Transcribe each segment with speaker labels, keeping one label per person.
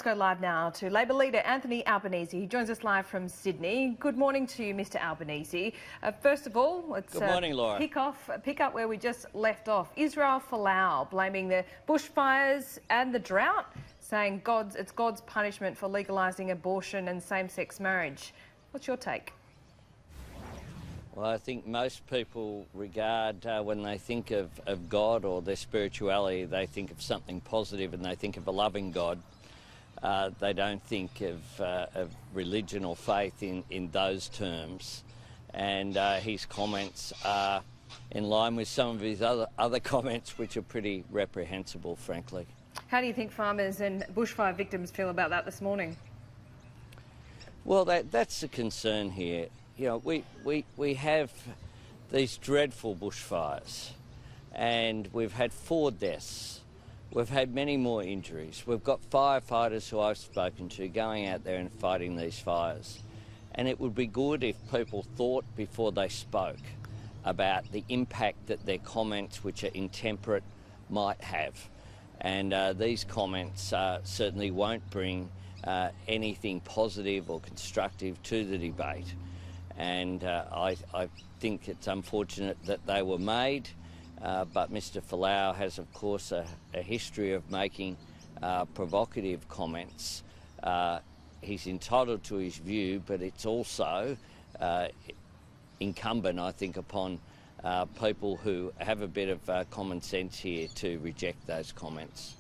Speaker 1: go live now to Labor leader Anthony Albanese. He joins us live from Sydney. Good morning to you, Mr Albanese. First of all, let's
Speaker 2: Good morning, Laura.
Speaker 1: pick up where we just left off. Israel Folau blaming the bushfires and the drought, saying it's God's punishment for legalising abortion and same-sex marriage. What's your take?
Speaker 2: Well, I think most people regard, when they think of God or their spirituality, they think of something positive and they think of a loving God. They don't think of religion or faith in those terms. And his comments are in line with some of his other comments, which are pretty reprehensible, frankly.
Speaker 1: How do you think farmers and bushfire victims feel about that this morning?
Speaker 2: Well, that's the concern here. You know, we have these dreadful bushfires and we've had 4 deaths. We've had many more injuries. We've got firefighters who I've spoken to going out there and fighting these fires. And it would be good if people thought before they spoke about the impact that their comments, which are intemperate, might have. And these comments certainly won't bring anything positive or constructive to the debate. And I think it's unfortunate that they were made, but Mr Folau has, of course, a history of making provocative comments. He's entitled to his view, but it's also incumbent, I think, upon people who have a bit of common sense here to reject those comments.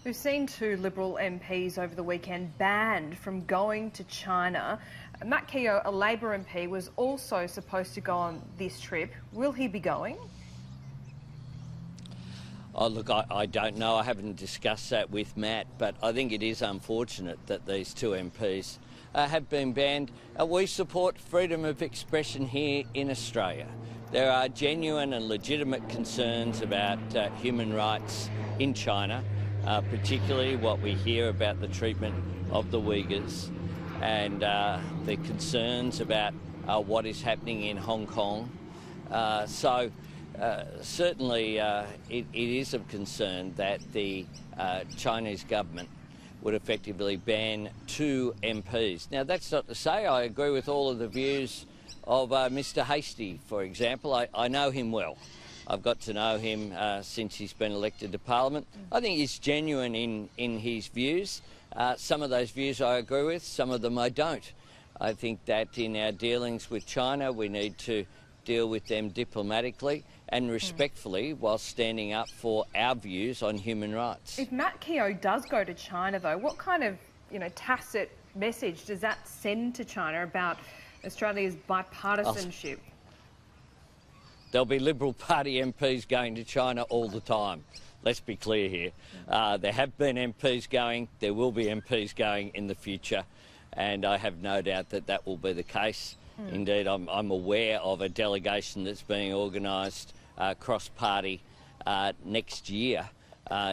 Speaker 1: We've seen 2 Liberal MPs over the weekend banned from going to China. Matt Keogh, a Labor MP, was also supposed to go on this trip. Will he be going?
Speaker 2: Oh, look, I don't know. I haven't discussed that with Matt, but I think it is unfortunate that these 2 MPs have been banned. We support freedom of expression here in Australia. There are genuine and legitimate concerns about human rights in China, particularly what we hear about the treatment of the Uyghurs and the concerns about what is happening in Hong Kong. Certainly it is of concern that the Chinese government would effectively ban 2 MPs. Now, that's not to say I agree with all of the views of Mr Hastie, for example. I know him well. I've got to know him since he's been elected to Parliament. I think he's genuine in his views. Some of those views I agree with, some of them I don't. I think that in our dealings with China, we need to deal with them diplomatically and respectfully while standing up for our views on human rights.
Speaker 1: If Matt Keogh does go to China, though, what kind of, tacit message does that send to China about Australia's bipartisanship?
Speaker 2: There'll be Liberal Party MPs going to China all the time. Let's be clear here. There have been MPs going, there will be MPs going in the future, and I have no doubt that that will be the case. Indeed, I'm aware of a delegation that's being organised cross-party next year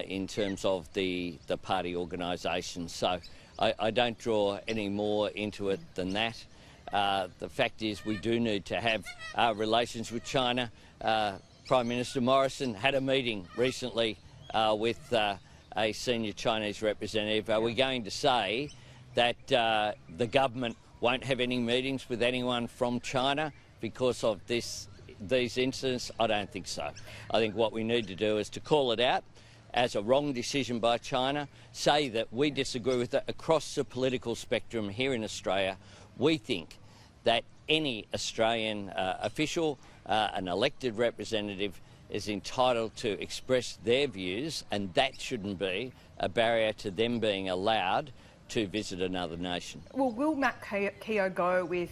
Speaker 2: in terms of the party organisation. So I don't draw any more into it than that. The fact is we do need to have relations with China. Prime Minister Morrison had a meeting recently with a senior Chinese representative. Are we going to say that the government won't have any meetings with anyone from China because of these incidents? I don't think so. I think what we need to do is to call it out as a wrong decision by China, say that we disagree with it across the political spectrum here in Australia. We think that any Australian official, an elected representative, is entitled to express their views, and that shouldn't be a barrier to them being allowed to visit another nation.
Speaker 1: Well, will Matt Keogh go with,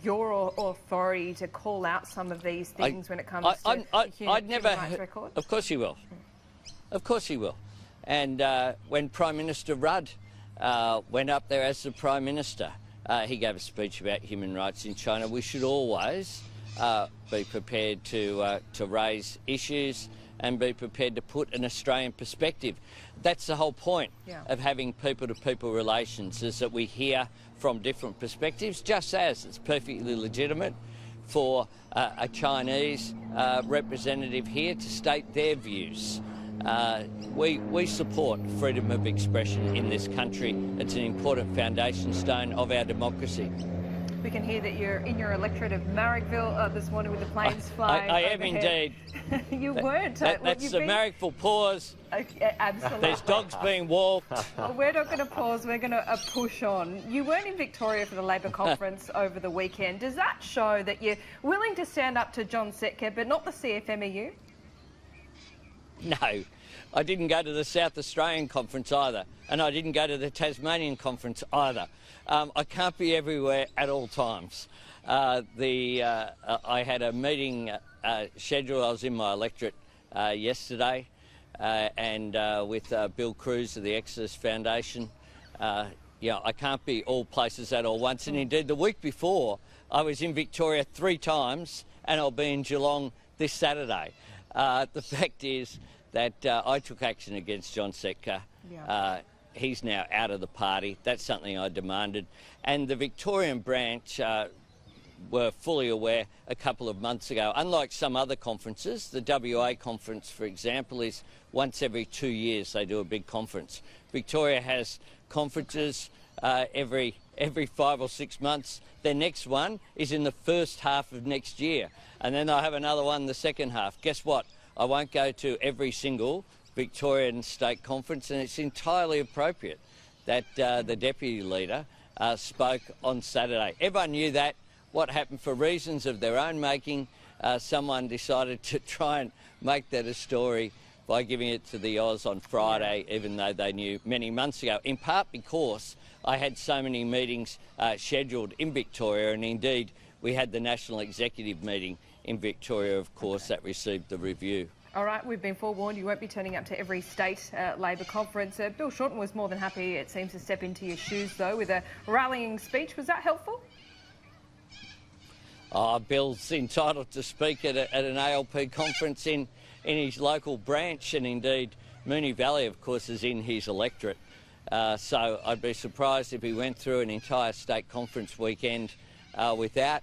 Speaker 1: your authority to call out some of these things when it comes to human rights record?
Speaker 2: Of course he will. Of course he will. And when Prime Minister Rudd went up there as the Prime Minister, he gave a speech about human rights in China. We should always be prepared to raise issues and be prepared to put an Australian perspective. That's the whole point of having people-to-people relations, is that we hear from different perspectives, just as it's perfectly legitimate for a Chinese representative here to state their views. we support freedom of expression in this country. It's an important foundation stone of our democracy.
Speaker 1: We can hear that you're in your electorate of Marrickville this morning with the planes flying
Speaker 2: I am
Speaker 1: overhead.
Speaker 2: indeed.
Speaker 1: You weren't.
Speaker 2: That's the Marrickville pause.
Speaker 1: Okay, absolutely.
Speaker 2: There's dogs being walked.
Speaker 1: Well, we're not going to pause. We're going to push on. You weren't in Victoria for the Labor conference over the weekend. Does that show that you're willing to stand up to John Setka, but not the CFMEU?
Speaker 2: No, I didn't go to the South Australian conference either, and I didn't go to the Tasmanian conference either. I can't be everywhere at all times. I had a meeting scheduled. I was in my electorate yesterday, and with Bill Cruz of the Exodus Foundation. I can't be all places at all once. And indeed, the week before, I was in Victoria 3 times, and I'll be in Geelong this Saturday. The fact is that I took action against John Setka. Yeah. He's now out of the party. That's something I demanded. And the Victorian branch were fully aware a couple of months ago. Unlike some other conferences, the WA conference, for example, is once every 2 years they do a big conference. Victoria has conferences every 5 or 6 months. Their next one is in the first half of next year. And then they'll have another one in the second half. Guess what? I won't go to every single Victorian state conference, and it's entirely appropriate that the Deputy Leader spoke on Saturday. Everyone knew that. What happened, for reasons of their own making, someone decided to try and make that a story by giving it to the Oz on Friday, even though they knew many months ago, in part because I had so many meetings scheduled in Victoria, and indeed we had the National Executive meeting in Victoria, of course, that received the review.
Speaker 1: All right, we've been forewarned. You won't be turning up to every state Labor conference. Bill Shorten was more than happy, it seems, to step into your shoes, though, with a rallying speech. Was that helpful?
Speaker 2: Bill's entitled to speak at an ALP conference in his local branch, and indeed Moonee Valley, of course, is in his electorate. So I'd be surprised if he went through an entire state conference weekend without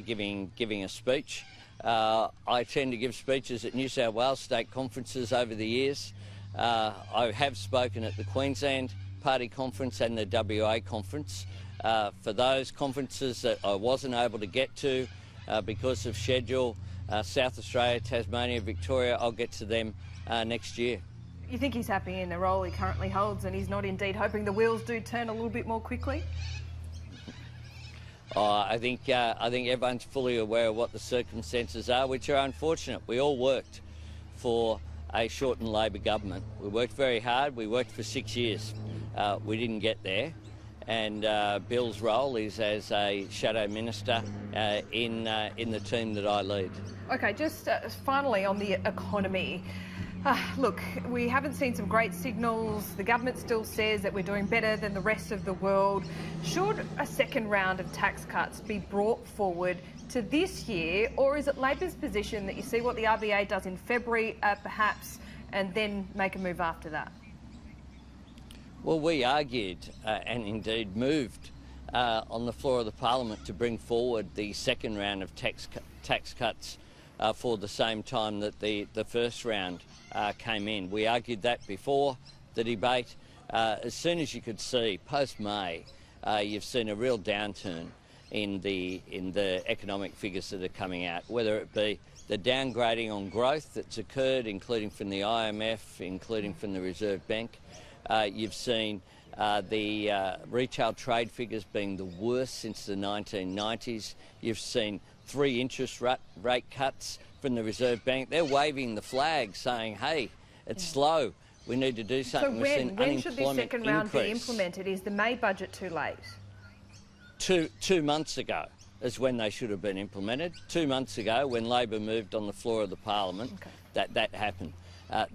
Speaker 2: giving a speech. I tend to give speeches at New South Wales state conferences over the years. I have spoken at the Queensland Party Conference and the WA Conference. For those conferences that I wasn't able to get to because of schedule, South Australia, Tasmania, Victoria, I'll get to them next year.
Speaker 1: You think he's happy in the role he currently holds, and he's not indeed hoping the wheels do turn a little bit more quickly?
Speaker 2: I think everyone's fully aware of what the circumstances are, which are unfortunate. We all worked for a shortened Labor government. We worked very hard. We worked for 6 years. We didn't get there, and Bill's role is as a shadow minister in the team that I lead. Okay,
Speaker 1: just finally on the economy. Look, we haven't seen some great signals. The government still says that we're doing better than the rest of the world. Should a second round of tax cuts be brought forward to this year, or is it Labor's position that you see what the RBA does in February, perhaps, and then make a move after that?
Speaker 2: Well, we argued and indeed moved on the floor of the Parliament to bring forward the second round of tax cuts for the same time that the first round came in. We argued that before the debate. As soon as you could see, post-May, you've seen a real downturn in the economic figures that are coming out, whether it be the downgrading on growth that's occurred, including from the IMF, including from the Reserve Bank. You've seen the retail trade figures being the worst since the 1990s. You've seen 3 interest rate cuts from the Reserve Bank. They're waving the flag saying, hey, it's slow. We need to do something.
Speaker 1: So when should this second round be implemented? Is the May budget too late?
Speaker 2: 2 months ago is when they should have been implemented. 2 months ago, when Labor moved on the floor of the Parliament, that happened.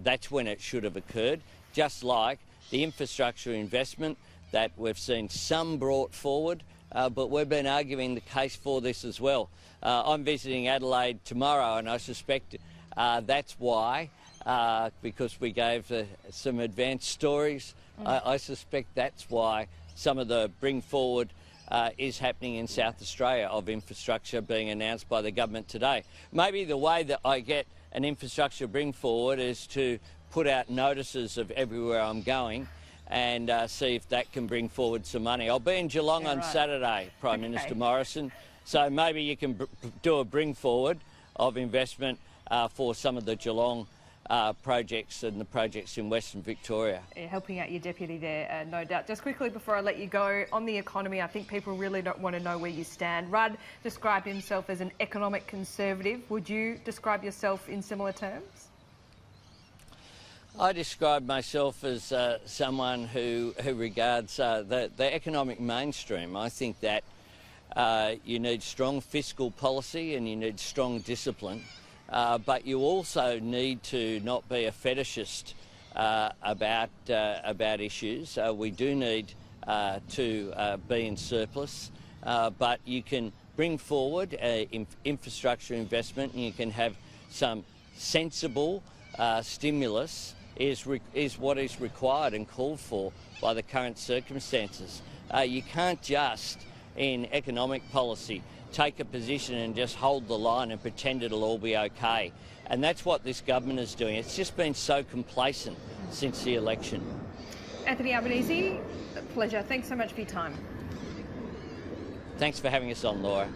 Speaker 2: That's when it should have occurred, just like the infrastructure investment that we've seen some brought forward, but we've been arguing the case for this as well. I'm visiting Adelaide tomorrow, and I suspect that's why, because we gave some advanced stories, I suspect that's why some of the bring forward is happening in South Australia of infrastructure being announced by the government today. Maybe the way that I get an infrastructure bring forward is to put out notices of everywhere I'm going and see if that can bring forward some money. I'll be in Geelong on Saturday, Prime Minister Morrison, so maybe you can do a bring forward of investment for some of the Geelong projects and the projects in Western Victoria.
Speaker 1: Yeah, helping out your deputy there, no doubt. Just quickly before I let you go, on the economy, I think people really don't want to know where you stand. Rudd described himself as an economic conservative. Would you describe yourself in similar terms?
Speaker 2: I describe myself as someone who regards the economic mainstream. I think that you need strong fiscal policy and you need strong discipline, but you also need to not be a fetishist about issues. We do need to be in surplus, but you can bring forward infrastructure investment and you can have some sensible stimulus is what is required and called for by the current circumstances. You can't just, in economic policy, take a position and just hold the line and pretend it'll all be okay. And that's what this government is doing. It's just been so complacent since the election.
Speaker 1: Anthony Albanese, a pleasure. Thanks so much for your time.
Speaker 2: Thanks for having us on, Laura.